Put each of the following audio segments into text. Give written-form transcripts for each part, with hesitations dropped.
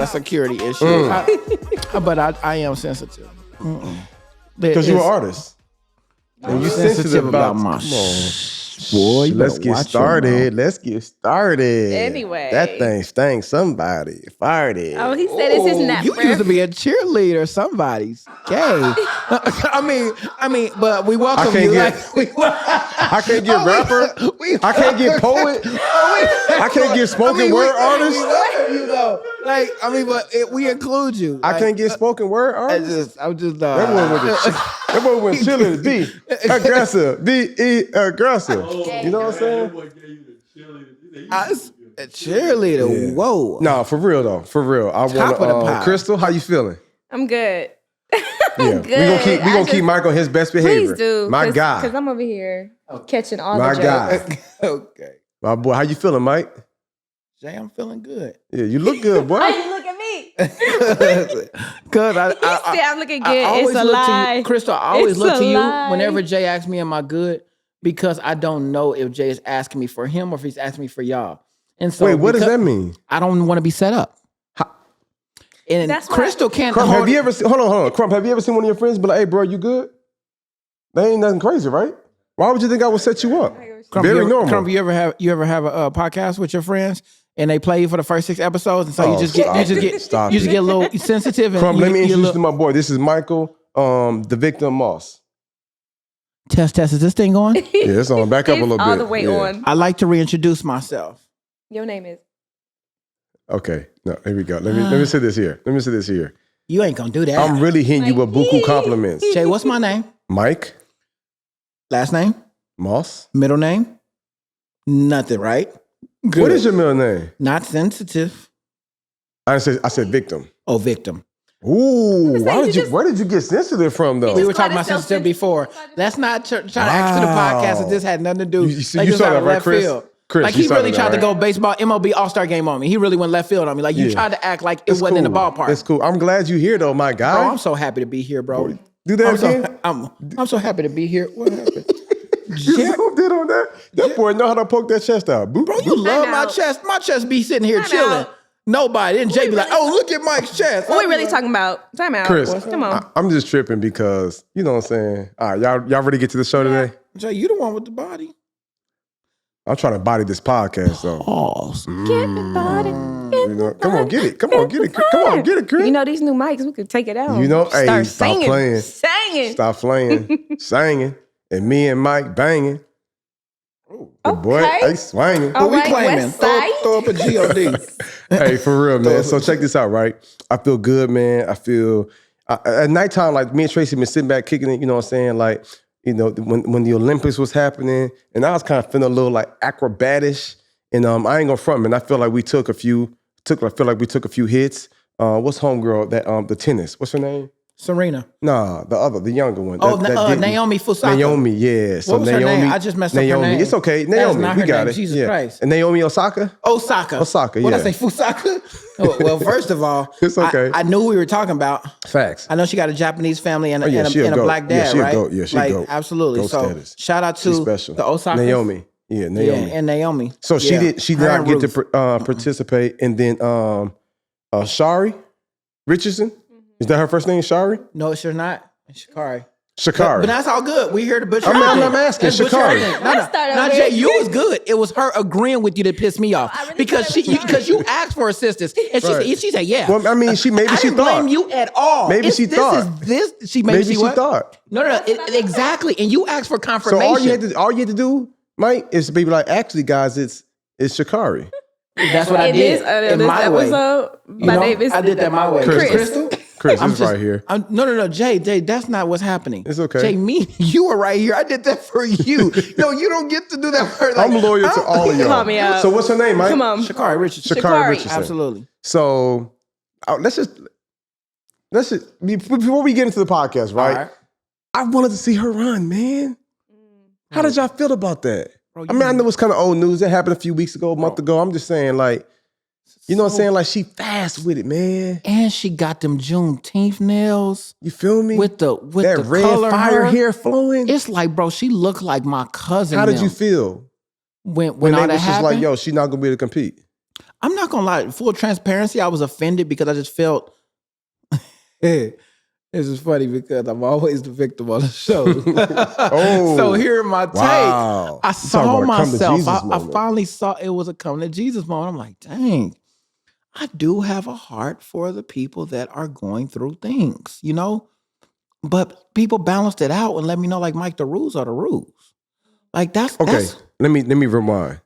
not a security issue. But I am sensitive. Because you're an artist. And you sensitive about my boy. Let's get started. Anyway. That thing stank. Somebody fired it. Oh, he said it's his nap. You used to be a cheerleader. Somebody's gay. I mean, but we welcome you. I can't get rapper. I can't get poet. I can't get spoken word artist. We welcome you though. We include you. I can't get spoken word artist. I'm just. That boy went chilling. Be aggressive. Be aggressive. You know what I'm saying? A cheerleader. Yeah. Whoa. No, for real though. For real. I want to. Crystal, how you feeling? I'm good. I'm good. We gonna keep Mike on his best behavior. Please do. My guy. Because I'm over here catching all my the jokes. My guy. Okay. My boy, how you feeling, Mike? Jay, I'm feeling good. Yeah, you look good, boy. Why you look at me? Because I'm looking good. It's a lie. Crystal, I always look to you whenever Jay asks me, am I good? Because I don't know if Jay is asking me for him or if he's asking me for y'all. And so, wait, what does that mean? I don't want to be set up. And that's Crystal can't. Crump, have you ever seen? Hold on. Crump, have you ever seen one of your friends be like, "Hey, bro, you good?" That ain't nothing crazy, right? Why would you think I would set you up? Crump, very normal. Crump, you ever have a podcast with your friends and they play you for the first 6 episodes, and so you just get a little sensitive. And Crump, let me introduce you to my boy. This is Michael, the victim Moss. Test. Is this thing on? Yeah, it's on. Back up a little bit. All the way on. I like to reintroduce myself. Your name is. Okay. No, here we go. Let me say this here. You ain't gonna do that. I'm really hitting you with buku compliments. Jay, what's my name? Mike. Last name? Moss. Middle name? Nothing, right? Good. What is your middle name? Not sensitive. I said victim. Oh, victim. Ooh, where did you get sensitive from though? We were talking about sensitive before. Let's not try to ask to the podcast that this had nothing to do. You saw that, right, Chris? Field. Chris, like he really tried to go baseball, MLB All-Star game on me. He really went left field on me. Like you tried to act like it wasn't in the ballpark. It's cool. I'm glad you're here though, my guy. Bro, I'm so happy to be here, bro. Do that again. I'm so happy to be here. What happened? You did on that? That boy know how to poke that chest out. Bro, you love my chest. My chest be sitting here chilling. Nobody. Then Jay be like, oh, look at Mike's chest. What we really talking about? Time out. Chris, come on. I'm just tripping because, you know what I'm saying? All right, y'all ready to get to the show today? Jay, you the one with the body. I'm trying to body this podcast, though. Pause. Get the body. Come on, get it. Come on, get it, Chris. You know, these new mics, we could take it out. You know, start stop singing. playing. Stop playing. Singing. And me and Mike banging. Okay. Boy, they swinging. All we right, claiming. Throw up a G.O.D. Hey, for real, man. So check this out, right? I feel good, man. I feel... at nighttime, like me and Tracy been sitting back kicking it, you know what I'm saying? Like, you know, when the Olympics was happening, and I was kind of feeling a little like acrobatish, and I ain't gonna front, man. I feel like we took a few hits. What's homegirl that the tennis? What's her name? Serena. Nah, the younger one. Oh, Naomi Fusaka. Naomi, yeah. So what was Naomi, her name? I just messed up her name. It's okay. Naomi, we got it. Jesus Christ. And Naomi Osaka? Osaka, yeah. What did I say, Fusaka? Well, first of all, it's okay. I knew we were talking about. Facts. I know she got a Japanese family and a black dad, yeah, right? Goat. Yeah, she like, goat. Absolutely. Goat so status. shout out to the Osaka. Naomi. Yeah, Naomi. Yeah, and Naomi. So she did not get to participate. And then Shari Richardson. Is that her first name, Shari? No, it's not. It's Shakari. But that's all good. We here to butcher. I'm not asking. Shakari. No, Jay, you was good. It was her agreeing with you that pissed me off because you asked for assistance and she said yeah. Well, I mean, maybe she thought. I didn't blame you at all. Maybe she thought. Maybe she thought. No, exactly. And you asked for confirmation. So all you had to do, Mike, is to be like, actually, guys, it's Shakari. That's what I did in my way. I did that my way. Crystal. Chris is right here. No, Jay, that's not what's happening. It's okay. Jay, you were right here. I did that for you. No, you don't get to do that for I'm loyal to all of y'all. Call me out. So what's her name, Mike? Come on. Shakari Richardson. Shakari Richardson. Absolutely. So let's just before we get into the podcast, right? I wanted to see her run, man. How did y'all feel about that? Bro, I know it's kind of old news. That happened a few weeks ago, a month ago. I'm just saying, like, you know what I'm saying? Like, she fast with it, man. And she got them Juneteenth nails. You feel me? With the red color fire hair flowing. It's like, bro, she looked like my cousin. How did you feel? When all that was just happened? like, yo, she's not going to be able to compete. I'm not gonna lie, full transparency, I was offended because I just felt this is funny because I'm always the victim on the show. So here my take. Wow. I saw myself. I moment. finally saw it was a come to Jesus moment. I'm like, dang, I do have a heart for the people that are going through things, you know? But people balanced it out and let me know, like, Mike, the rules are the rules. Like that's Let me rewind.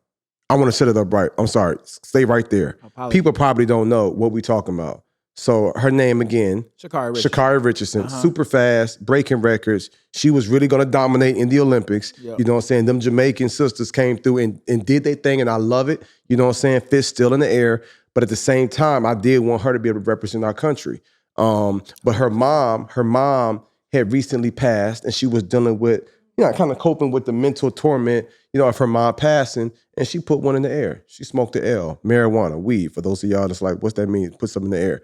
I want to set it up right. I'm sorry. Stay right there. People probably don't know what we're talking about. So her name again, Shakari Richardson, super fast, breaking records. She was really going to dominate in the Olympics. Yep. You know what I'm saying? Them Jamaican sisters came through and did their thing, and I love it. You know what I'm saying? Fist still in the air. But at the same time, I did want her to be able to represent our country. But her mom had recently passed, and she was dealing with, kind of coping with the mental torment, of her mom passing, and she put one in the air. She smoked the L, marijuana, weed. For those of y'all that's like, what's that mean? Put something in the air.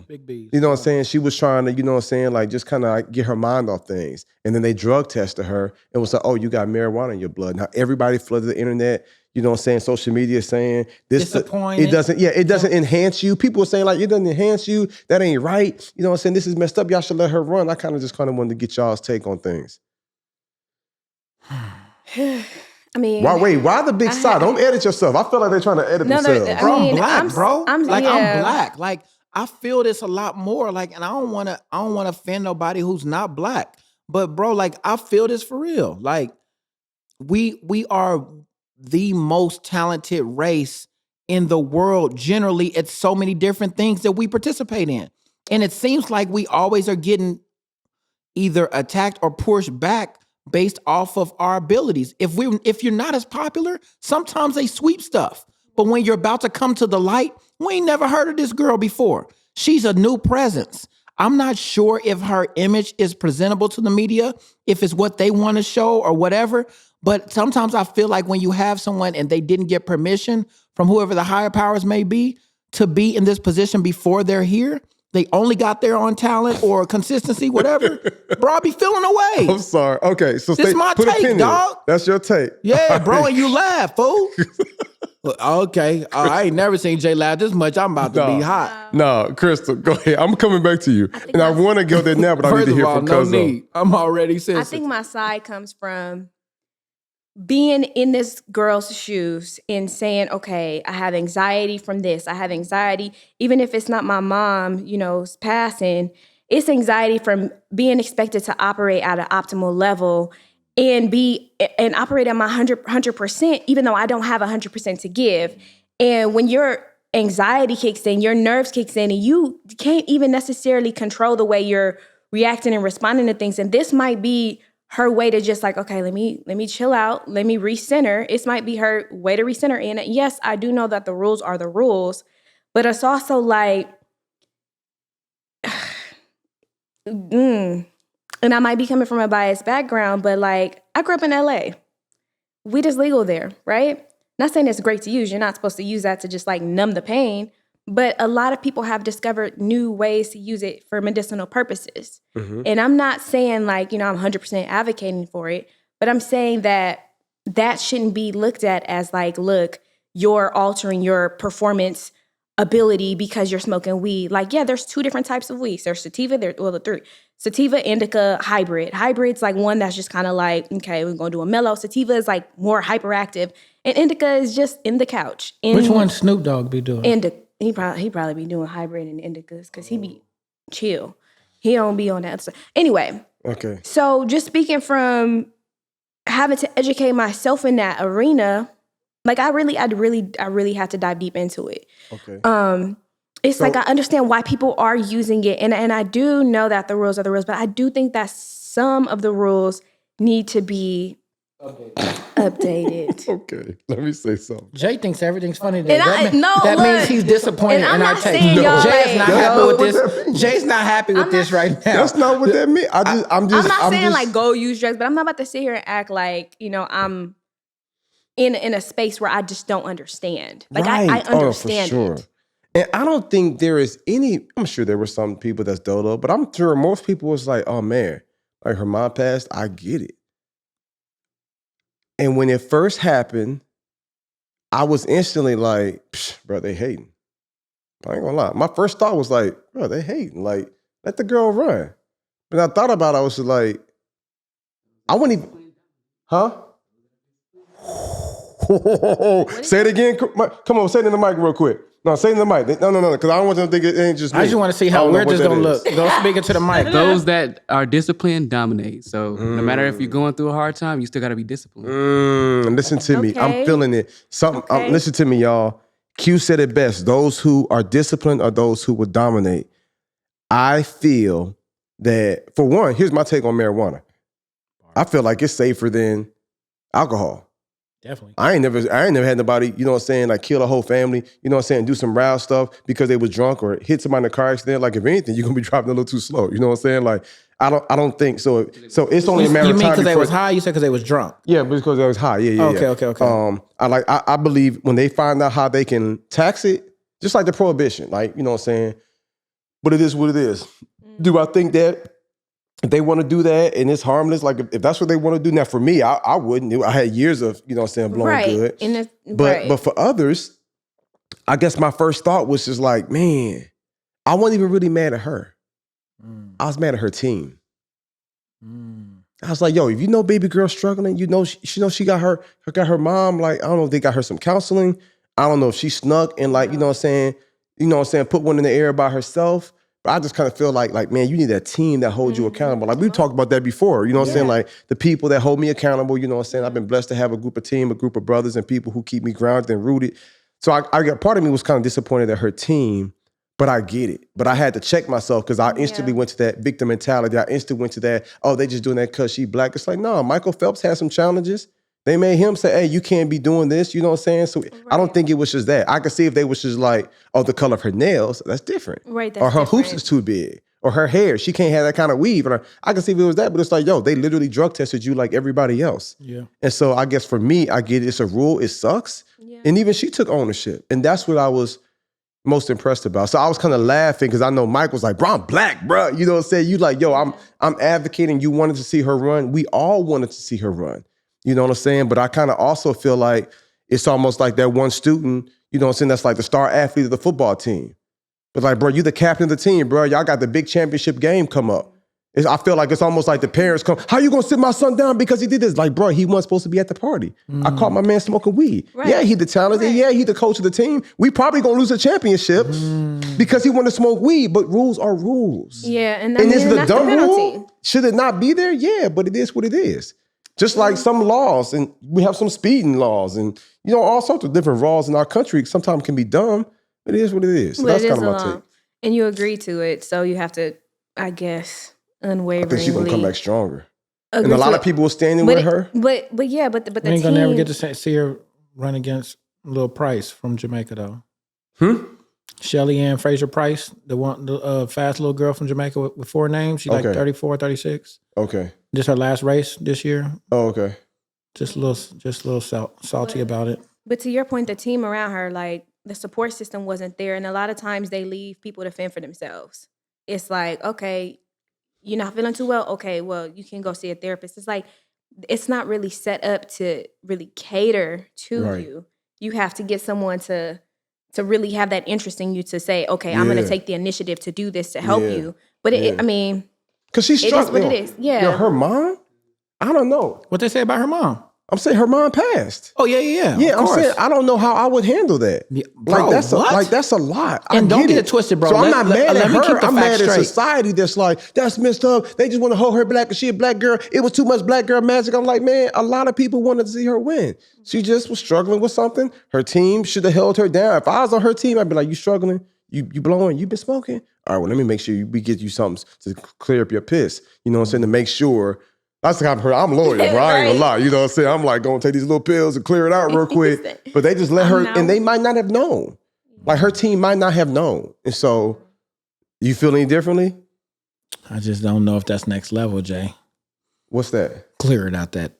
Big B's. You know what I'm saying? She was trying to, like just kind of like get her mind off things. And then they drug tested her and was like, oh, you got marijuana in your blood. Now everybody flooded the internet, social media saying this. Disappointed. It doesn't enhance you. People were saying like, it doesn't enhance you. That ain't right. You know what I'm saying? This is messed up. Y'all should let her run. I kind of wanted to get y'all's take on things. I mean, why the big sigh? Don't edit yourself. I feel like they're trying to edit themselves. I'm black. I'm black. Like I feel this a lot more. Like, and I don't want to offend nobody who's not black. But bro, like I feel this for real. Like we are the most talented race in the world. Generally, it's so many different things that we participate in, and it seems like we always are getting either attacked or pushed back based off of our abilities. If you're not as popular, sometimes they sweep stuff. But when you're about to come to the light, we ain't never heard of this girl before. She's a new presence. I'm not sure if her image is presentable to the media, if it's what they want to show or whatever. But sometimes I feel like when you have someone and they didn't get permission from whoever the higher powers may be to be in this position before they're here, they only got there on talent or consistency, whatever. Bro, I be feeling away. I'm sorry. Okay, so this is my take, dog. That's your take. Yeah, bro, and you laugh, fool. Okay, I ain't never seen Jay laugh this much. I'm about to be hot. No, Crystal, go ahead. I'm coming back to you. I want to go there now, but I need to hear from Cuzzo. No need. I'm already sensitive. I think my side comes from being in this girl's shoes and saying, okay, I have anxiety from this. I have anxiety, even if it's not my mom, passing, it's anxiety from being expected to operate at an optimal level and operate at my 100%, even though I don't have 100% to give. And when your anxiety kicks in, your nerves kicks in, and you can't even necessarily control the way you're reacting and responding to things. And this might be her way to just like, okay, let me chill out. Let me recenter. It might be her way to recenter. And yes, I do know that the rules are the rules, but it's also like, and I might be coming from a biased background, but like, I grew up in LA. Weed is legal there, right? Not saying it's great to use. You're not supposed to use that to just like numb the pain, but a lot of people have discovered new ways to use it for medicinal purposes. Mm-hmm. And I'm not saying like, I'm 100% advocating for it, but I'm saying that shouldn't be looked at as like, look, you're altering your performance ability because you're smoking weed. Like, yeah, there's 2 different types of weeds. There's sativa, the 3. Sativa, indica, hybrid. Hybrid's like one that's just kind of like, okay, we're going to do a mellow. Sativa is like more hyperactive. And indica is just in the couch. Which one Snoop Dogg be doing? Indica. He probably be doing hybrid and indicas because he be chill. He don't be on that stuff. Anyway. Okay. So just speaking from having to educate myself in that arena, like I really had to dive deep into it. Okay. It's like I understand why people are using it, and I do know that the rules are the rules, but I do think that some of the rules need to be updated. Okay, let me say something. Jay thinks everything's funny. That look, means he's disappointed in our take. Jay's not happy with this. Jay's not happy with this right now. That's not what that means. I'm not saying like go use drugs, but I'm not about to sit here and act like I'm in a space where I just don't understand. Like right. I understand for sure. it. And I don't think there is any. I'm sure there were some people that's dodo, but I'm sure most people was like, oh man, like her mom passed. I get it. And when it first happened, I was instantly like, bro, they hating. I ain't gonna lie. My first thought was like, bro, they hating. Like, let the girl run. But I thought about it, I was just like, I wouldn't even, huh? Say it again. Come on, say it in the mic real quick. No, say it in the mic. No, because I don't want them to think it ain't just me. I just want to see how we're just going to look. Go speak into the mic. Those that are disciplined dominate. So no matter if you're going through a hard time, you still got to be disciplined. Listen to me. I'm feeling it. Listen to me, y'all. Q said it best. Those who are disciplined are those who will dominate. I feel that, for one, here's my take on marijuana. I feel like it's safer than alcohol. Definitely. I ain't never had nobody, you know what I'm saying, like kill a whole family, you know what I'm saying, do some wild stuff because they was drunk or hit somebody in a car accident. Like, if anything, you're gonna be driving a little too slow. You know what I'm saying? Like, I don't think so. So it's only a matter of time. You mean because they was high? You said because they was drunk? Yeah, because they was high. Yeah. Okay. I believe when they find out how they can tax it, just like the prohibition, like, you know what I'm saying, but it is what it is. Do I think that if they want to do that and it's harmless, like if that's what they want to do, now for me, I wouldn't. I had years of, you know what I'm saying, blowing good. But for others, I guess my first thought was just like, man, I wasn't even really mad at her. I was mad at her team. I was like, yo, if you know baby girl struggling, you know she got her mom, like, I don't know if they got her some counseling. I don't know if she snuck and, like, you know what I'm saying, put one in the air by herself. But I just kind of feel like, man, you need a team that holds you accountable. Like, we talked about that before, you know what I'm saying? Like, the people that hold me accountable, you know what I'm saying? I've been blessed to have a group of brothers and people who keep me grounded and rooted. So I got, part of me was kind of disappointed at her team, but I get it. But I had to check myself because I instantly went to that victim mentality. I instantly went to that, oh, they just doing that because she black. It's like, no, Michael Phelps had some challenges. They made him say, hey, you can't be doing this. You know what I'm saying? So I don't think it was just that. I could see if they was just like, oh, the color of her nails, that's different. Right, or her hoops is too big. Or her hair, she can't have that kind of weave. And I can see if it was that, but it's like, yo, they literally drug tested you like everybody else. Yeah. And so I guess for me, I get it. It's a rule. It sucks. Yeah. And even she took ownership. And that's what I was most impressed about. So I was kind of laughing because I know Mike was like, bro, I'm black, bro. You know what I'm saying? You like, yo, I'm advocating. You wanted to see her run. We all wanted to see her run. You know what I'm saying? But I kind of also feel like it's almost like that one student, you know what I'm saying, that's like the star athlete of the football team. But like, bro, you the captain of the team, bro. Y'all got the big championship game come up. I feel like it's almost like the parents come, how you gonna sit my son down because he did this? Like, bro, he wasn't supposed to be at the party. I caught my man smoking weed. Right. Yeah, he the talented. Right. Yeah, he the coach of the team. We probably gonna lose a championship because he wanted to smoke weed, but rules are rules. Yeah, and is the that's dumb the penalty. rule? Should it not be there? Yeah, but it is what it is. Just like some laws, and we have some speeding laws, and, you know, all sorts of different laws in our country sometimes can be dumb, but it is what it is. So that's kind of my take. And you agree to it, so you have to, I guess, unwaveringly. I think she's going to come back stronger. And a lot of people were standing with her. But the team. We ain't going to never get to see her run against Lil Price from Jamaica, though. Shelly Ann Fraser Price, the fast little girl from Jamaica with 4 names. She's like 34, 36. Okay. This her last race this year. Oh, okay. Just a little salty about it. But to your point, the team around her, like, the support system wasn't there. And a lot of times they leave people to fend for themselves. It's like, okay, you're not feeling too well? Okay, well, you can go see a therapist. It's like, it's not really set up to really cater to you. You have to get someone to really have that interest in you to say, okay, I'm going to take the initiative to do this to help you. But I mean, because she's struggling. It is what it is. Yeah. Her mom? I don't know. What they say about her mom? I'm saying her mom passed. Oh, yeah. Yeah, I'm saying I don't know how I would handle that. Yeah, bro, that's a lot. And don't get it twisted, bro. So I'm not mad at her. I'm mad at straight. society that's like, that's messed up. They just want to hold her black because she a black girl. It was too much black girl magic. I'm like, man, a lot of people wanted to see her win. She just was struggling with something. Her team should have held her down. If I was on her team, I'd be like, you struggling? You blowing? You been smoking? All right, well, let me make sure we get you something to clear up your piss. You know what I'm saying? To make sure. That's the kind of person, I'm loyal, bro. I ain't gonna lie. You know what I'm saying? I'm like, going to take these little pills and clear it out real quick. But they just let her, and they might not have known. Like, her team might not have known. And so, you feel any differently? I just don't know if that's next level, Jay. What's that? Clearing out that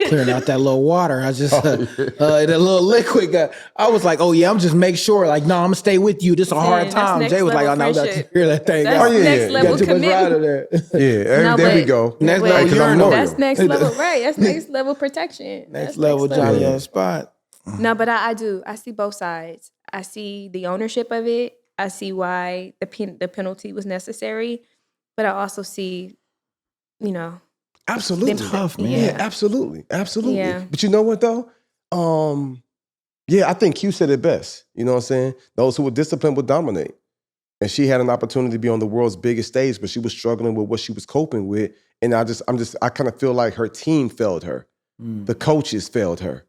little water. I just, that little liquid. I was like, oh yeah, I'm just make sure. Like, no, I'm gonna stay with you. This is a hard time. Jay was like, oh no, I got to clear that thing out. Next level commitment. There we go. Next level, that's next level, right? That's next level protection. Next level Johnny on the spot. No, but I do. I see both sides. I see the ownership of it. I see why the penalty was necessary, but I also see, Absolutely. Tough, man. Yeah, absolutely. Absolutely. Yeah. But you know what though? I think Q said it best. You know what I'm saying? Those who were disciplined would dominate. And she had an opportunity to be on the world's biggest stage, but she was struggling with what she was coping with. And I kind of feel like her team failed her. The coaches failed her.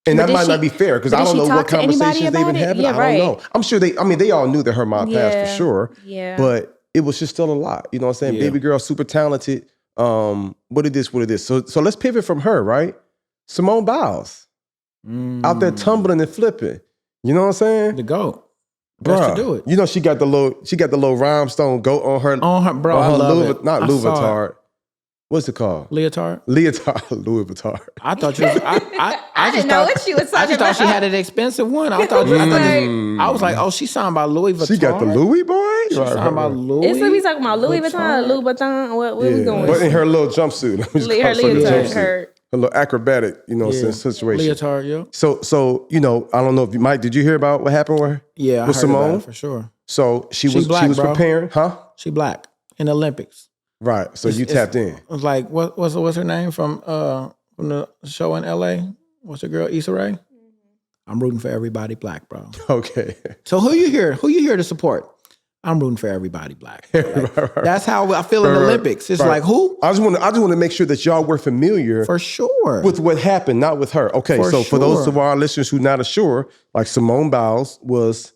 And But that might not be fair because I don't know what conversations they've been having. Yeah, I don't know. I'm sure they all knew that her mom passed for sure. Yeah. But it was just still a lot. You know what I'm saying? Yeah. Baby girl, super talented. What it is. So let's pivot from her, right? Simone Biles. Out there tumbling and flipping. You know what I'm saying? The GOAT. Best to do it. You know she got the little rhymestone goat on her. Bro, I love it. Not I Louis saw Vuitton. What's it called? Leotard. Louis Vuitton. I thought you was, I didn't know what she was talking I just thought she about. had an expensive one. I was like, oh, she's talking about Louis Vuitton. She got the Louis boy? She's talking about Louis. It's like we talking about Louis Vuitton, Louis Vuitton. What we going? But in her little jumpsuit. Her leotard, her little acrobatic, situation. Leotard, yeah. So I don't know if Mike, did you hear about what happened with her? Yeah, I with heard Simone? about it for sure. So she was black, bro. preparing, huh? She black in the Olympics. Right. So you tapped in. It was like what's her name from the show in LA? What's the girl? Issa Rae? I'm rooting for everybody black, bro. Okay. So who you here to support? I'm rooting for everybody black. Right? That's how I feel in the Olympics. It's like who? I just want to make sure that y'all were familiar For sure. with what happened, not with her. Okay, for those of our listeners who not sure, like Simone Biles was,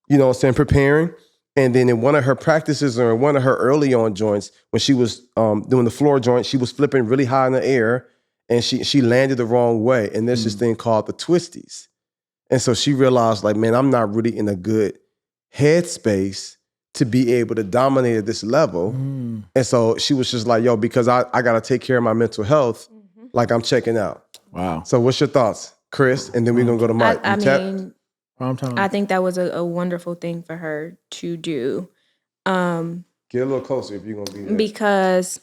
preparing. And then in one of her practices or one of her early on joints, when she was doing the floor joint, she was flipping really high in the air and she landed the wrong way. And there's this thing called the twisties. And so she realized, like, man, I'm not really in a good headspace to be able to dominate at this level. And so she was just like, yo, because I got to take care of my mental health, like I'm checking out. Wow. So what's your thoughts, Chris? And then we're going to go to Mike. I think that was a wonderful thing for her to do. Get a little closer if you're going to be there. Because,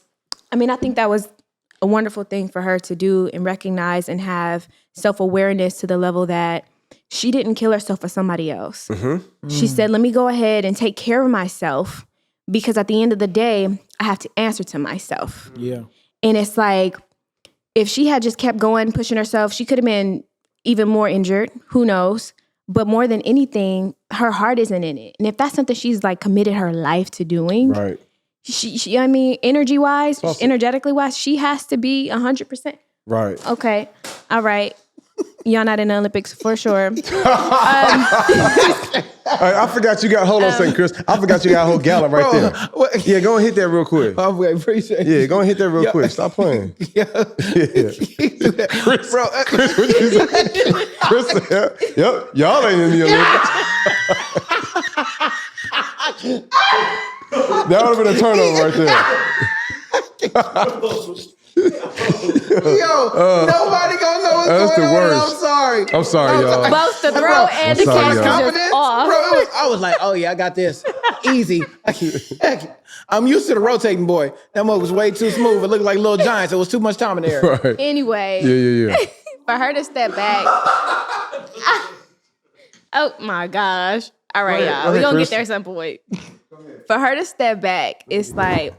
I think that was a wonderful thing for her to do and recognize and have self-awareness to the level that she didn't kill herself for somebody else. She said, let me go ahead and take care of myself because at the end of the day, I have to answer to myself. Yeah. And it's like, if she had just kept going, pushing herself, she could have been even more injured. Who knows? But more than anything, her heart isn't in it. And if that's something she's like committed her life to doing, right. She energy-wise, energetically wise, she has to be 100%. Right. Okay. All right. Y'all not in the Olympics for sure. I forgot you got, hold on a second, Chris. I forgot you got a whole gallon right there. Yeah, go and hit that real quick. I appreciate it. Yeah, go and hit that real quick. Stop playing. Yeah. Chris, Bro, Chris, what you say? Chris said, yep, y'all ain't in the Olympics. That would have been a turnover right there. Yo, nobody gonna know what's That's going the on. worst. I'm sorry, y'all. Both the throw and the sorry, catch y'all. was just off. Bro, I was like, oh yeah, I got this. Easy. I'm used to the rotating boy. That mug was way too smooth. It looked like Little Giants. It was too much time in there. Right. Anyway. Yeah. For her to step back. Oh my gosh. All right, y'all. We're going to get there at some point. For her to step back, it's like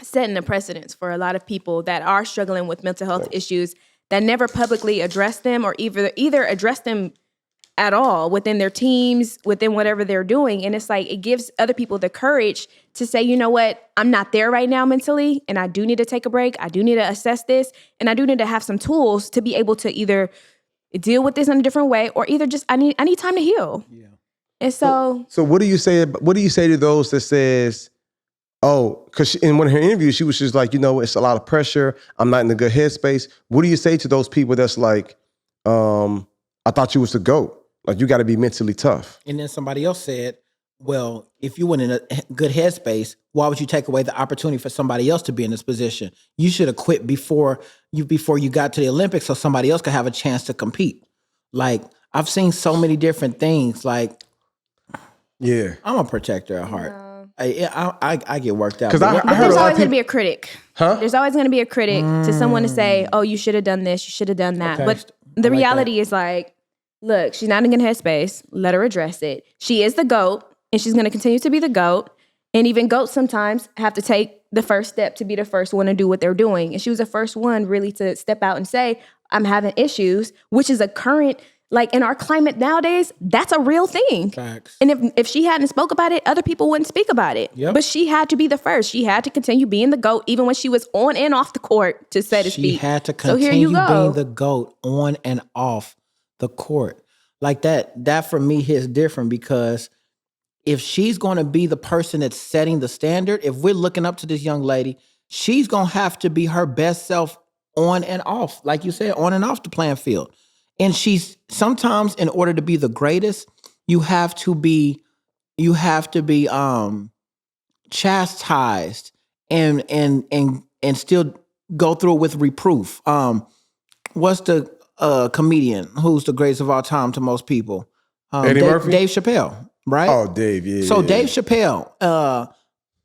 setting a precedence for a lot of people that are struggling with mental health issues that never publicly address them or either address them at all within their teams, within whatever they're doing. And it's like, it gives other people the courage to say, you know what, I'm not there right now mentally, and I do need to take a break. I do need to assess this, and I do need to have some tools to be able to either deal with this in a different way or either just, I need time to heal. Yeah. And so what do you say? What do you say to those that says, oh, because in one of her interviews, she was just like, it's a lot of pressure. I'm not in a good headspace. What do you say to those people that's like, I thought you was the GOAT. Like, you got to be mentally tough. And then somebody else said, well, if you were in a good headspace, why would you take away the opportunity for somebody else to be in this position? You should have quit before you got to the Olympics so somebody else could have a chance to compete. Like, I've seen so many different things. Like, yeah, I'm a protector at heart. I get worked out. Because I heard there's a lot always of going to people. be a critic. Huh? There's always going to be a critic to someone to say, oh, you should have done this, you should have done that. Okay. But the reality is like, look, she's not in a good headspace. Let her address it. She is the GOAT, and she's going to continue to be the GOAT. And even GOATs sometimes have to take the first step to be the first one to do what they're doing. And she was the first one really to step out and say, I'm having issues, which is a current, like in our climate nowadays, that's a real thing. Facts. And if she hadn't spoke about it, other people wouldn't speak about it. Yep. But she had to be the first. She had to continue being the GOAT, even when she was on and off the court, to say to speak. She had to So here continue you go. being the GOAT on and off the court. Like that for me hits different, because if she's going to be the person that's setting the standard, if we're looking up to this young lady, she's going to have to be her best self on and off, like you said, on and off the playing field. And she's sometimes, in order to be the greatest, you have to be chastised and still go through it with reproof. What's the comedian who's the greatest of all time to most people? Eddie Murphy? Dave Chappelle, right? Oh, Dave, yeah. So Dave Chappelle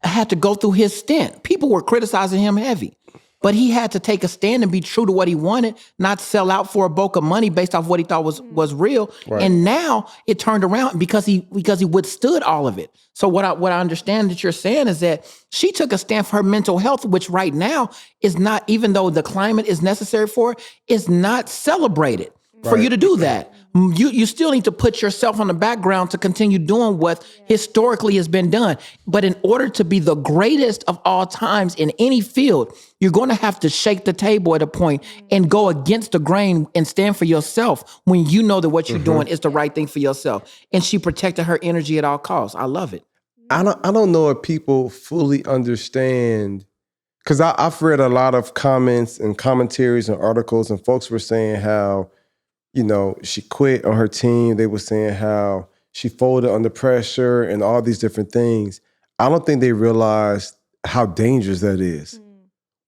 had to go through his stint. People were criticizing him heavy, but he had to take a stand and be true to what he wanted, not sell out for a bulk of money based off what he thought was real. Right. And now it turned around because he withstood all of it. So what I understand that you're saying is that she took a stand for her mental health, which right now is not, even though the climate is necessary for it, is not celebrated. For you to do that, you still need to put yourself on the background to continue doing what historically has been done. But in order to be the greatest of all times in any field, you're going to have to shake the table at a point and go against the grain and stand for yourself when you know that what you're doing is the right thing for yourself. And she protected her energy at all costs. I love it. I don't know if people fully understand, because I've read a lot of comments and commentaries and articles, and folks were saying how, you know, she quit on her team. They were saying how she folded under pressure and all these different things. I don't think they realized how dangerous that is.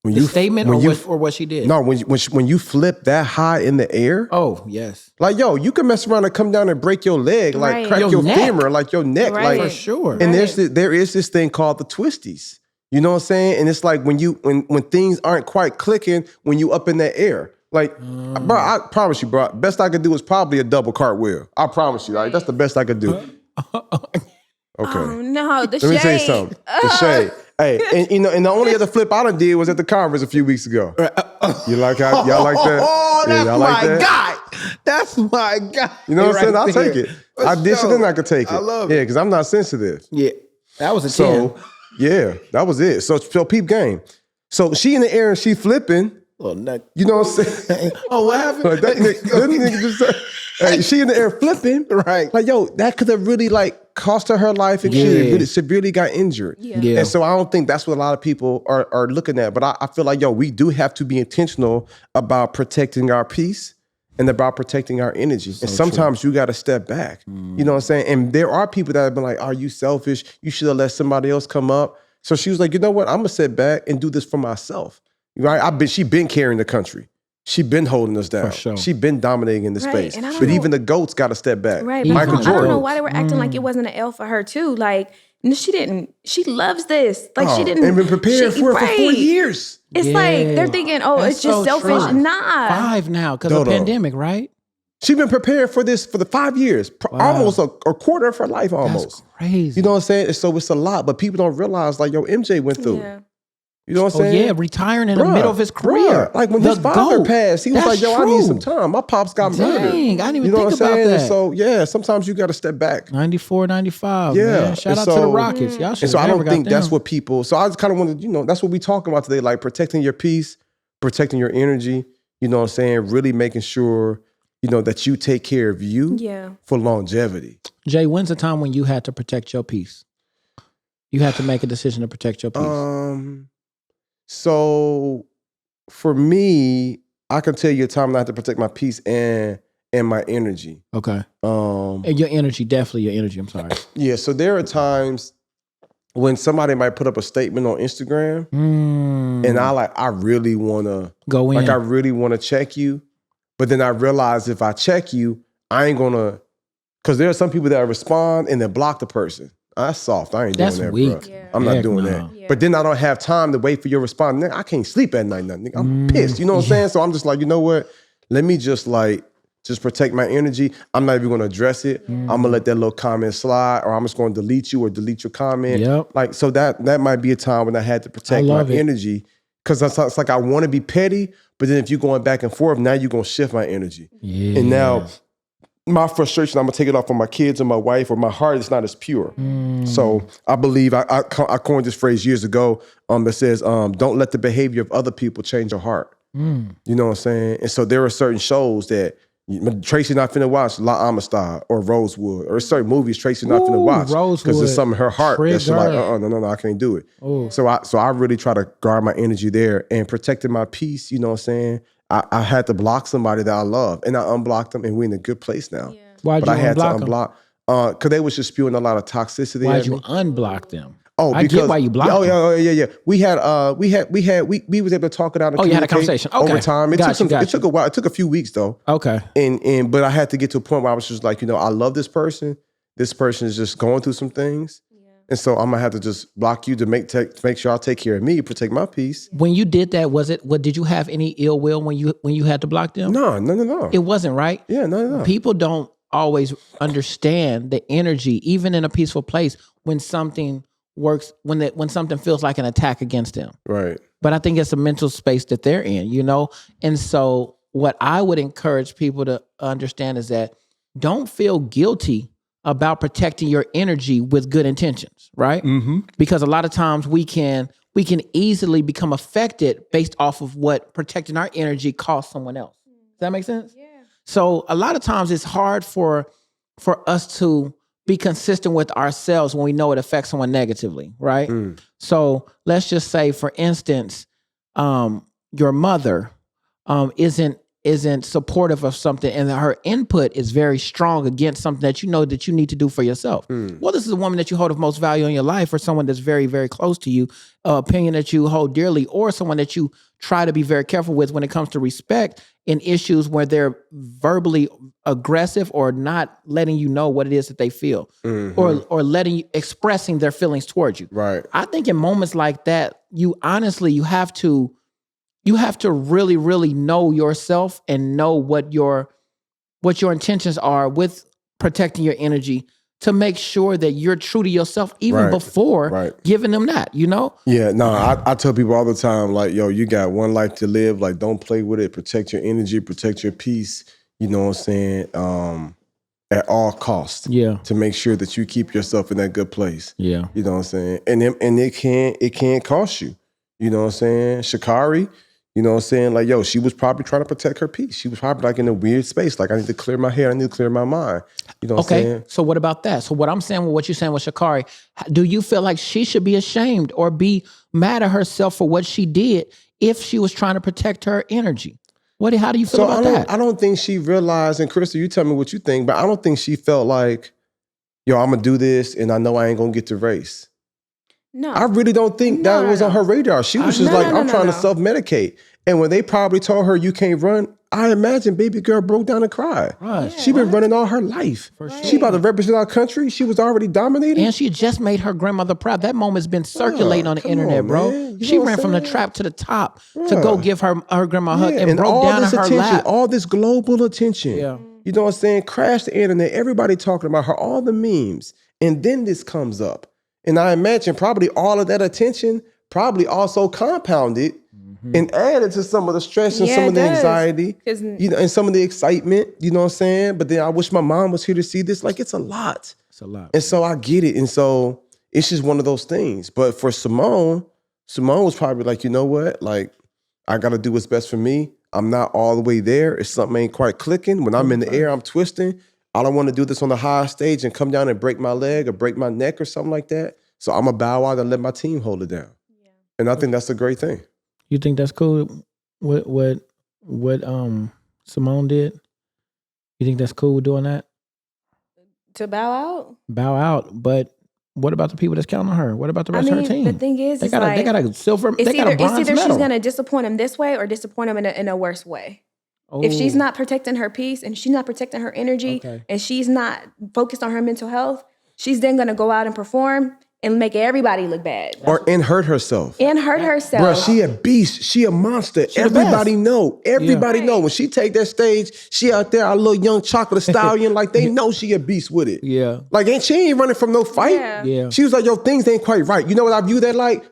When The statement or what she did? No, when you flip that high in the air. Oh, yes. Like, yo, you can mess around and come down and break your leg, like Right. crack Your your neck. femur, like your neck. Right. Like, For sure. and Right. there is this thing called the twisties. You know what I'm saying? And it's like when things aren't quite clicking, when you up in that air. Like, bro, I promise you, bro, best I could do is probably a double cartwheel. I promise you. Like, that's the best I could do. Okay. Oh no, the Let me shade. tell you something. The shade. Hey, and you know, and the only other flip I done did was at the conference a few weeks ago. You like how y'all like that? Oh, Yeah, that's y'all like my that? guy. That's my guy. You know what I'm saying? I'll Right take there. it. For I did shit sure. and I could take it. I love Yeah, it. because I'm not sensitive. Yeah, that was a 10. So, yeah, that was it. So peep game. So she in the air and she flipping. Little neck. You know what I'm saying? Oh, what happened? Like, that nigga just said, hey, she in the air flipping. Right. Like, yo, that could have really like cost her life, and she Yeah. really severely got injured. Yeah. And so I don't think that's what a lot of people are looking at. But I feel like, yo, we do have to be intentional about protecting our peace and about protecting our energy. And sometimes you got to step back. You know what I'm saying? And there are people that have been like, are you selfish? You should have let somebody else come up. So she was like, you know what? I'm going to sit back and do this for myself. Right? She been carrying the country. She been holding us down. For sure. She been dominating in the Right, space. and I don't But know- even the GOATs got to step back. Right. Even Michael I don't know Jordan. why they were acting like it wasn't an L for her too. Like, no, she didn't. She loves this. Like she didn't. And been prepared for it for 4 years. It's Yeah. like they're thinking, oh, That's it's just so selfish. true. Nah. 5 now because of Dodo. pandemic, right? She been prepared for this for the 5 years. Almost a quarter of her life almost. That's crazy. You know what I'm saying? So it's a lot, but people don't realize like, yo, MJ went through. Yeah. You know what I'm Oh saying? yeah, retiring in the Bruh, middle of his career. bruh. Like when The his father GOAT. passed, he was That's like, yo, I need true. some time. My pops got murdered. Dang, I didn't even You know think what I'm about saying? that. And so yeah, sometimes you got to step back. 94, 95. Yeah, Man. Shout and out to the so- Rockets. Y'all should And so I never don't got think that's them. what people. So I just kind of wanted, that's what we talking about today, like protecting your peace, protecting your energy. You know what I'm saying? Really making sure, that you take care of you Yeah. for longevity. Jay, when's the time when you had to protect your peace? You had to make a decision to protect your peace. So for me, I can tell you a time I have to protect my peace and my energy. Okay. Um, And your energy, definitely your energy. I'm sorry. yeah. So there are times when somebody might put up a statement on Instagram, and I really want to go in. I really want to check you, but then I realize if I check you, I ain't gonna, because there are some people that respond and then block the person. That's soft. I ain't That's doing that, weak. bro. Yeah. I'm not Heck doing no. that. Yeah. But then I don't have time to wait for your response. Nigga, I can't sleep at night. Nigga. I'm pissed. You know what I'm saying? So I'm just like, you know what? Let me just like just protect my energy. I'm not even going to address it. I'm going to let that little comment slide, or I'm just going to delete you or delete your comment. Yep. Like, so that might be a time when I had to protect my energy, because it's like I want to be petty, but then if you're going back and forth, now you're going to shift my energy. Yeah. And now my frustration, I'm going to take it off on my kids or my wife, or my heart is not as pure. So I believe I coined this phrase years ago that says, don't let the behavior of other people change your heart. You know what I'm saying? And so there are certain shows that Tracy not finna watch, La Amistad or Rosewood, or certain movies Tracy not finna watch because there's something in her heart that's like, no, I can't do it. So I really try to guard my energy there and protecting my peace. You know what I'm saying? I had to block somebody that I love, and I unblocked them, and we're in a good place now. Yeah. Why'd you unblock them? Because they was just spewing a lot of toxicity. Why'd you unblock them? Oh, I get why you blocked them. Yeah. We was able to talk it out. You had a conversation. Okay. Over time. It took a while. It took a few weeks though. Okay. But I had to get to a point where I was just like, I love this person. This person is just going through some things. Yeah. And so I'm gonna have to just block you to make sure I take care of me, protect my peace. When you did that, did you have any ill will when you had to block them? No. It wasn't, right? Yeah, no. People don't always understand the energy, even in a peaceful place, when something works, when something feels like an attack against them. Right. But I think it's a mental space that they're in, And so what I would encourage people to understand is that don't feel guilty about protecting your energy with good intentions, right? Mm-hmm. Because a lot of times we can easily become affected based off of what protecting our energy costs someone else. Does that make sense? Yeah. So a lot of times it's hard for us to be consistent with ourselves when we know it affects someone negatively, right? So let's just say, for instance, your mother isn't supportive of something, and her input is very strong against something that that you need to do for yourself. Well, this is a woman that you hold of most value in your life, or someone that's very, very close to you, opinion that you hold dearly, or someone that you try to be very careful with when it comes to respect in issues where they're verbally aggressive or not letting you know what it is that they feel, or expressing their feelings towards you. Right. I think in moments like that, you have to really, really know yourself and know what your intentions are with protecting your energy, to make sure that you're true to yourself even before giving them that, Yeah, no, I tell people all the time, like, yo, you got one life to live. Like, don't play with it. Protect your energy, protect your peace, you know what I'm saying? At all costs. Yeah. To make sure that you keep yourself in that good place. Yeah. You know what I'm saying? And it can't cost you. You know what I'm saying? Shakari, you know what I'm saying? Like, yo, she was probably trying to protect her peace. She was probably like in a weird space. Like, I need to clear my head. I need to clear my mind. You know what I'm saying? So what about that? So what I'm saying, what you're saying with Shakari, do you feel like she should be ashamed or be mad at herself for what she did if she was trying to protect her energy? How do you feel about that? I don't think she realized, and Crystal, you tell me what you think, but I don't think she felt like, yo, I'm going to do this and I know I ain't going to get to race. No. I really don't think that was on her radar. She was just I'm trying to self-medicate. And when they probably told her you can't run, I imagine baby girl broke down and cried. Right. She been running all her life. For sure. She about to represent our country. She was already dominating. And she just made her grandmother proud. That moment's been circulating on the internet, bro. She ran from the trap to the top to go give her grandma a hug and broke down in her lap. All this global attention. Yeah. You know what I'm saying? Crashed the internet. Everybody talking about her, all the memes. And then this comes up. And I imagine probably all of that attention probably also compounded and added to some of the stress and some of the anxiety, and some of the excitement, you know what I'm saying? But then I wish my mom was here to see this. Like, it's a lot. It's a lot. And so I get it. And so it's just one of those things. But for Simone was probably like, you know what? Like, I got to do what's best for me. I'm not all the way there. If something ain't quite clicking, when I'm in the air, I'm twisting. I don't want to do this on the high stage and come down and break my leg or break my neck or something like that. So I'm going to bow out and let my team hold it down. Yeah. And I think that's a great thing. You think that's cool? What Simone did? You think that's cool doing that? To bow out? Bow out, but what about the people that's counting on her? What about the rest of her team? The thing is, they got a silver. They got a bronze medal. It's either she's gonna disappoint him this way or disappoint him in a worse way. Oh. If she's not protecting her peace and she's not protecting her energy and she's not focused on her mental health, she's then gonna go out and perform. and make everybody look bad. And hurt herself. Bro, She a beast. She a monster. Everybody know. Everybody know. When she take that stage, she out there, a little young chocolate stallion, like they know she a beast with it. Yeah. Like she ain't running from no fight. Yeah. She was like, yo, things ain't quite right. You know what I view that like?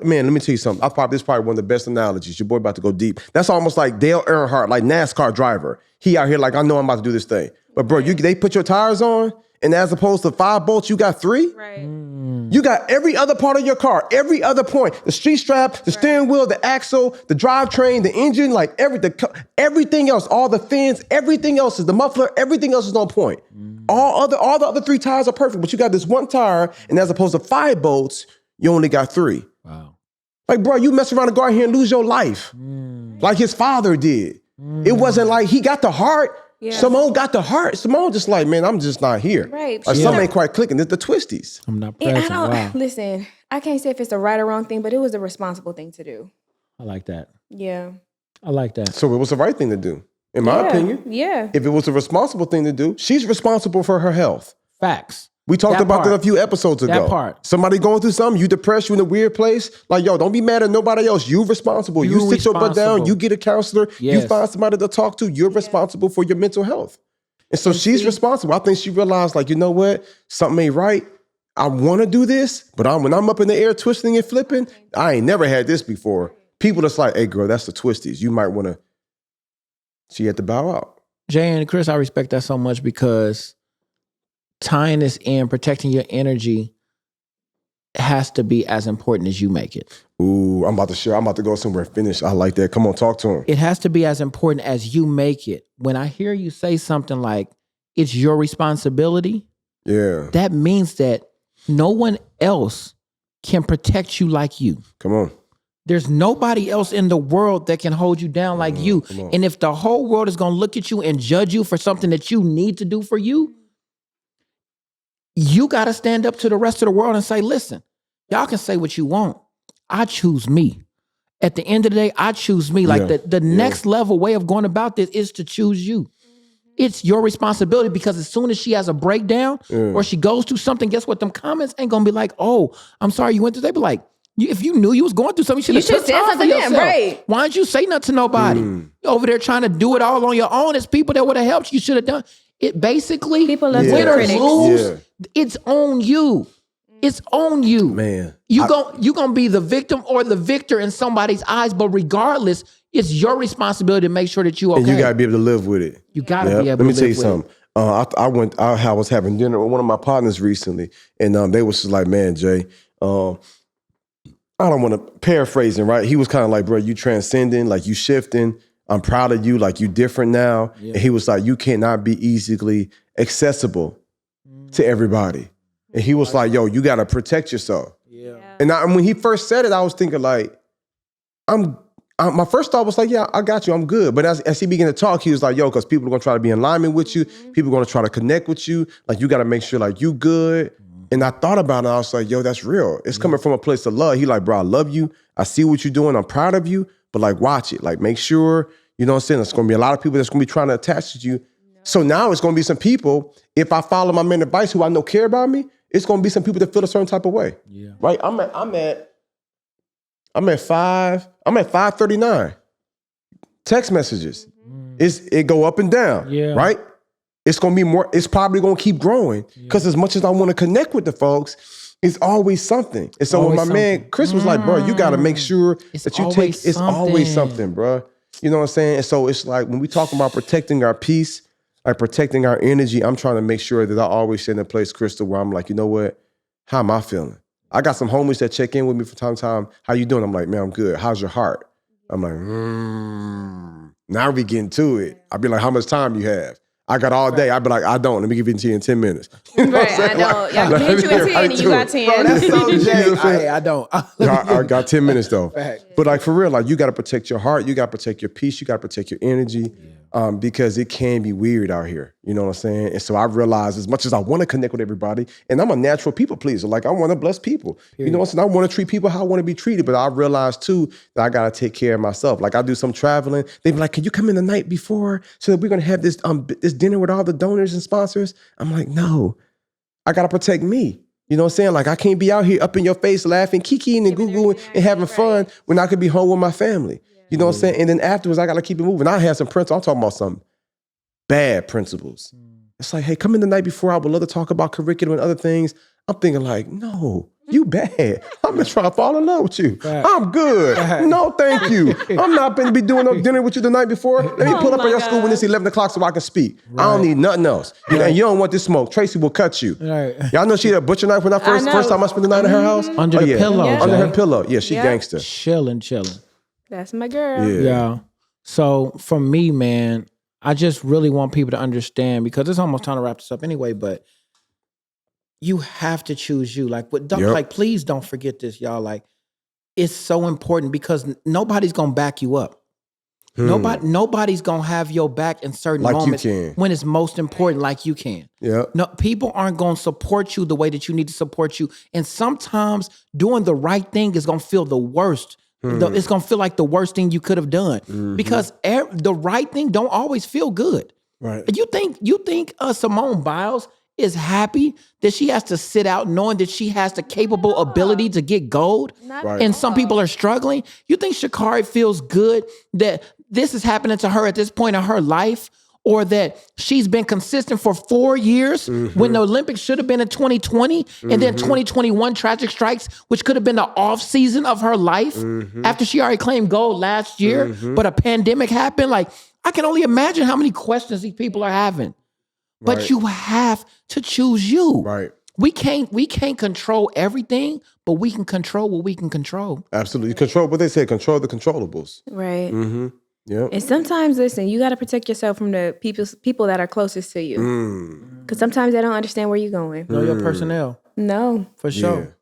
Man, let me tell you something. This is probably one of the best analogies. Your boy about to go deep. That's almost like Dale Earnhardt, like NASCAR driver. He out here like, I know I'm about to do this thing. But bro, they put your tires on, and as opposed to 5 bolts, you got 3. Right. You got every other part of your car, every other point, the street strap, the steering wheel, the axle, the drivetrain, the engine, like everything else, all the fins, everything else is the muffler, everything else is on point. All the other 3 tires are perfect, but you got this one tire, and as opposed to 5 bolts, you only got 3. Wow. Like, bro, you mess around and go out here and lose your life, like his father did. It wasn't like he got the heart. Yeah. Simone got the heart. Simone just like, man, I'm just not here. Right. Like something ain't quite clicking. It's the twisties. I'm not present. Listen, I can't say if it's the right or wrong thing, but it was the responsible thing to do. I like that. Yeah. I like that. So it was the right thing to do, in my opinion. Yeah. If it was the responsible thing to do, she's responsible for her health. Facts. We talked about that a few episodes ago. That part. Somebody going through something, you depressed, you in a weird place. Like, yo, don't be mad at nobody else. You responsible. You sit your butt down. You get a counselor. Yes. You find somebody to talk to. You're responsible for your mental health. And so she's responsible. I think she realized, like, you know what? Something ain't right. I want to do this, but when I'm up in the air twisting and flipping, I ain't never had this before. People just like, hey, girl, that's the twisties. You might want to. She had to bow out. Jay and Chris, I respect that so much because tying this in, protecting your energy has to be as important as you make it. Ooh, I'm about to share. I'm about to go somewhere and finish. I like that. Come on, talk to him. It has to be as important as you make it. When I hear you say something like, it's your responsibility, that means that no one else can protect you like you. Come on. There's nobody else in the world that can hold you down like you. And if the whole world is going to look at you and judge you for something that you need to do for you, you got to stand up to the rest of the world and say, listen, y'all can say what you want. I choose me. At the end of the day, I choose me. Like the next level way of going about this is to choose you. It's your responsibility because as soon as she has a breakdown or she goes through something, guess what? Them comments ain't going to be like, oh, I'm sorry you went through. They be like, if you knew you was going through something, you should have said something to them, right? Why didn't you say nothing to nobody? You're over there trying to do it all on your own. It's people that would have helped you. Should have done it. Basically, people love win or lose, it's on you. It's on you. Man. You gonna be the victim or the victor in somebody's eyes, but regardless, it's your responsibility to make sure that you okay. And you gotta be able to live with it. You gotta be able to live with it. Let me tell you something. I was having dinner with one of my partners recently, and they was just like, man, Jay, I don't want to paraphrasing, right? He was kind of like, bro, you transcending, like you shifting. I'm proud of you, like you different now. Yeah. And he was like, you cannot be easily accessible to everybody. And he was like, yo, you got to protect yourself. Yeah. And when he first said it, I was thinking like, my first thought was like, yeah, I got you, I'm good. But as he began to talk, he was like, yo, because people are going to try to be in alignment with you. People are going to try to connect with you. Like, you got to make sure like you good. And I thought about it. I was like, yo, that's real. It's coming from a place of love. He like, bro, I love you. I see what you're doing. I'm proud of you. But like, watch it. Like, make sure, you know what I'm saying? There's going to be a lot of people that's going to be trying to attach to you. No. So now it's going to be some people, if I follow my man advice who I know care about me, it's going to be some people that feel a certain type of way. Yeah. Right? I'm at 539. Text messages. It go up and down. Yeah. Right? It's going to be more, it's probably going to keep growing because as much as I want to connect with the folks, it's always something. And so when my man Chris was like, bro, you got to make sure that you take, it's always something, bro. You know what I'm saying? And so it's like when we talk about protecting our peace, like protecting our energy, I'm trying to make sure that I always stay in a place, Crystal, where I'm like, you know what? How am I feeling? I got some homies that check in with me from time to time. How you doing? I'm like, man, I'm good. How's your heart? I'm like, now we getting to it. I'll be like, how much time you have? I got all day. I'd be like, I don't. Let me give it to you in 10 minutes. You know right, I don't. Y'all can hit you in 10 and you got 10. Bro, that's so Jay. I don't. I got 10 minutes though. But like for real, like you got to protect your heart. You got to protect your peace. You got to protect your energy because it can be weird out here. You know what I'm saying? And so I realized as much as I want to connect with everybody, and I'm a natural people pleaser. Like I want to bless people. Period. You know what I'm saying? I want to treat people how I want to be treated. But I realized too that I got to take care of myself. Like I do some traveling. They be like, can you come in the night before so that we're going to have this dinner with all the donors and sponsors? I'm like, no, I got to protect me. You know what I'm saying? Like I can't be out here up in your face laughing, kikiing and goo-gooing and having fun when I could be home with my family. You know what I'm saying? And then afterwards, I got to keep it moving. I had some principles. I'm talking about some bad principles. It's like, hey, come in the night before. I would love to talk about curriculum and other things. I'm thinking like, no, you bad. I'm just trying to fall in love with you. I'm good. No, thank you. I'm not going to be doing no dinner with you the night before. Let me pull up at your school when it's 11 o'clock so I can speak. I don't need nothing else. And you don't want this smoke. Tracy will cut you. Y'all know she had a butcher knife when first time I spent the night at her house? Under the pillow. Under her pillow. Yeah, she gangster. Chilling. That's my girl. Yeah. So for me, man, I just really want people to understand, because it's almost time to wrap this up anyway, but you have to choose you. Like, like, please don't forget this, y'all. Like, it's so important because nobody's gonna back you up. Nobody's gonna have your back in certain moments when it's most important, like you can. Yeah. No, people aren't gonna support you the way that you need to support you. And sometimes doing the right thing is gonna feel the worst. It's gonna feel like the worst thing you could have done because the right thing don't always feel good. Right. You think Simone Biles is happy that she has to sit out knowing that she has the capable ability to get gold, and some people are struggling? You think Shakari feels good that this is happening to her at this point in her life, or that she's been consistent for 4 years when the Olympics should have been in 2020 and then 2021 tragic strikes, which could have been the off season of her life after she already claimed gold last year, but a pandemic happened? Like, I can only imagine how many questions these people are having. But you have to choose you. Right. We can't control everything, but we can control what we can control. Absolutely. Control what they say, control the controllables. Right. Yeah. And sometimes, listen, you got to protect yourself from the people that are closest to you. Because sometimes they don't understand where you're going. Know your personnel. No. For sure.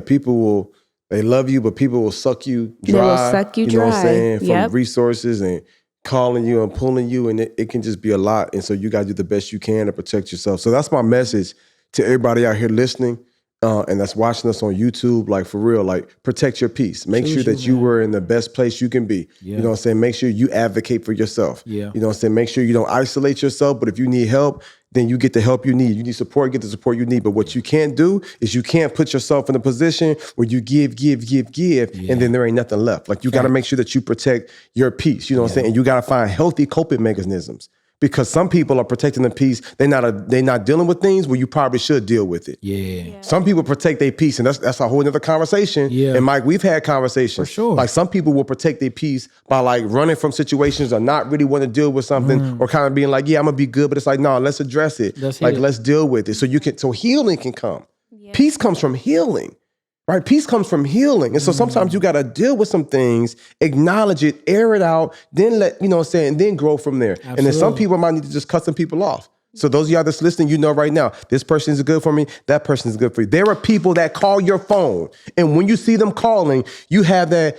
People they love you, but people will suck you dry. They will suck you dry. You know what I'm saying? From resources and calling you and pulling you, and it can just be a lot. And so you got to do the best you can to protect yourself. So that's my message to everybody out here listening. And that's watching us on YouTube, like for real, like protect your peace. Make sure that you were in the best place you can be. Yeah. You know what I'm saying? Make sure you advocate for yourself. Yeah. You know what I'm saying? Make sure you don't isolate yourself, but if you need help, then you get the help you need. You need support, get the support you need. But what you can't do is you can't put yourself in a position where you give, and then there ain't nothing left. Like you got to make sure that you protect your peace. You know what I'm saying? And you got to find healthy coping mechanisms. Because some people are protecting the peace, they're not dealing with things where you probably should deal with it. Yeah. Some people protect their peace, and that's a whole other conversation. Yeah. And Mike, we've had conversations. For sure. Like some people will protect their peace by like running from situations or not really want to deal with something, or kind of being like, yeah, I'm gonna be good, but it's like, no, let's address it. Let's deal with it. So healing can come. Yeah. Peace comes from healing. Right? Peace comes from healing. And so sometimes you got to deal with some things, acknowledge it, air it out, then then grow from there. Absolutely. And then some people might need to just cut some people off. So those of y'all that's listening, you know right now, this person is good for me, that person is good for you. There are people that call your phone, and when you see them calling, you have that,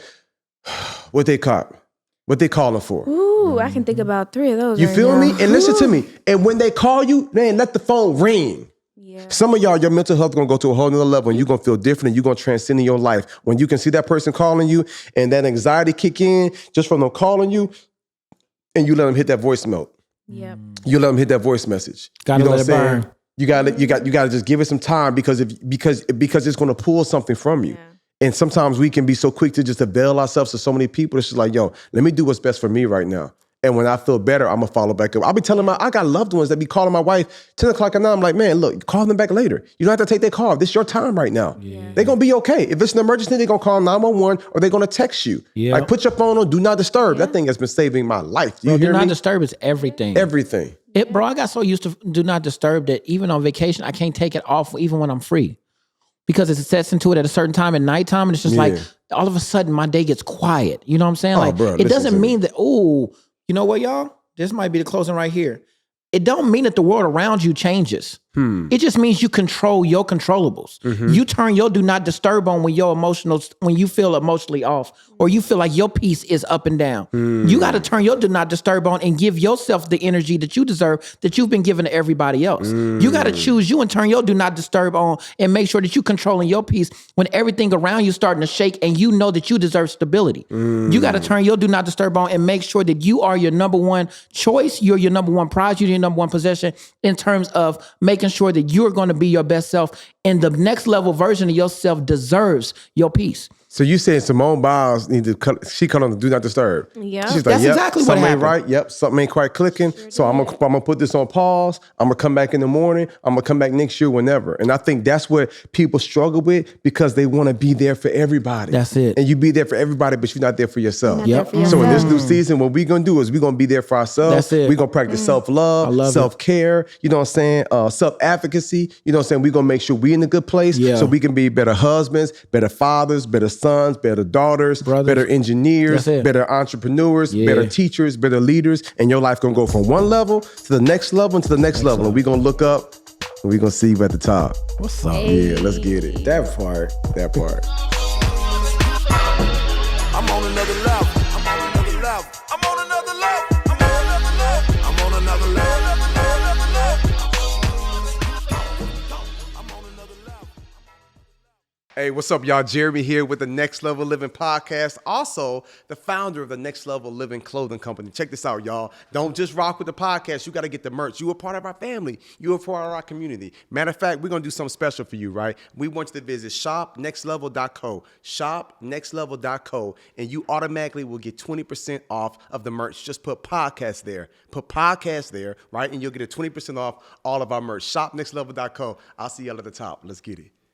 what they calling for. Ooh, I can think about 3 of those. You feel me? And listen to me. And when they call you, man, let the phone ring. Yeah. Some of y'all, your mental health is going to go to a whole nother level, and you're going to feel different, and you're going to transcend in your life. When you can see that person calling you and that anxiety kick in just from them calling you, and you let them hit that voice note. Yep. You let them hit that voice message. Gotta let it burn. You got to just give it some time because it's going to pull something from you. Yeah. And sometimes we can be so quick to just avail ourselves to so many people. It's just like, yo, let me do what's best for me right now. And when I feel better, I'm going to follow back up. I'll be telling I got loved ones that be calling my wife 10 o'clock at night. I'm like, man, look, call them back later. You don't have to take their call. This is your time right now. Yeah. They're going to be okay. If it's an emergency, they're going to call 911 or they're going to text you. Yeah. Like, put your phone on, do not disturb. Yeah. That thing has been saving my life. Do not disturb is everything. Everything. Bro, I got so used to do not disturb that even on vacation, I can't take it off even when I'm free. Because it sets into it at a certain time at nighttime, and it's just like, all of a sudden, my day gets quiet. You know what I'm saying? Like, bro, it doesn't mean that, you know what, y'all? This might be the closing right here. It don't mean that the world around you changes. It just means you control your controllables. You turn your do not disturb on when you feel emotionally off, or you feel like your peace is up and down. You got to turn your do not disturb on and give yourself the energy that you deserve, that you've been given to everybody else. You got to choose you and turn your do not disturb on and make sure that you controlling your peace when everything around you starting to shake and you know that you deserve stability. You got to turn your do not disturb on and make sure that you are your number one choice. You're your number one prize. You're your number one possession in terms of making making sure that you're going to be your best self, and the next level version of yourself deserves your peace. So you saying Simone Biles need to she cut on the do not disturb. Yeah. She's like, That's yep, exactly what something ain't happened. right. Yep, something ain't quite clicking. So I'm gonna put this on pause. I'm gonna come back in the morning. I'm gonna come back next year whenever. And I think that's what people struggle with because they want to be there for everybody. That's it. And you be there for everybody, but you're not there for yourself. You're not there for So in this yourself. new season, what we're gonna do is we're gonna be there for ourselves. That's it. We're gonna practice self-love, love it. self-care, you know what I'm saying? Self-advocacy, you know what I'm saying? We're gonna make sure we're in a good place so we can be better husbands, better fathers, better sons, better daughters, Brothers. better engineers, That's it. better entrepreneurs, better teachers, better leaders, and your life gonna go from one level to the next level and to the next level. And we're gonna look up and we're gonna see you at the top. What's up? Yeah, let's get it. That part. I'm on another level. I'm on another level. I'm on another level. I'm on another level. I'm on another level. Hey, what's up, y'all? Jeremy here with the Next Level Living podcast. Also, the founder of the Next Level Living clothing company. Check this out, y'all. Don't just rock with the podcast. You got to get the merch. You are part of our family. You are part of our community. Matter of fact, we're going to do something special for you, right? We want you to visit shopnextlevel.co. Shopnextlevel.co, and you automatically will get 20% off of the merch. Just put podcast there. Put podcast there, right? And you'll get a 20% off all of our merch. Shopnextlevel.co. I'll see y'all at the top. Let's get it.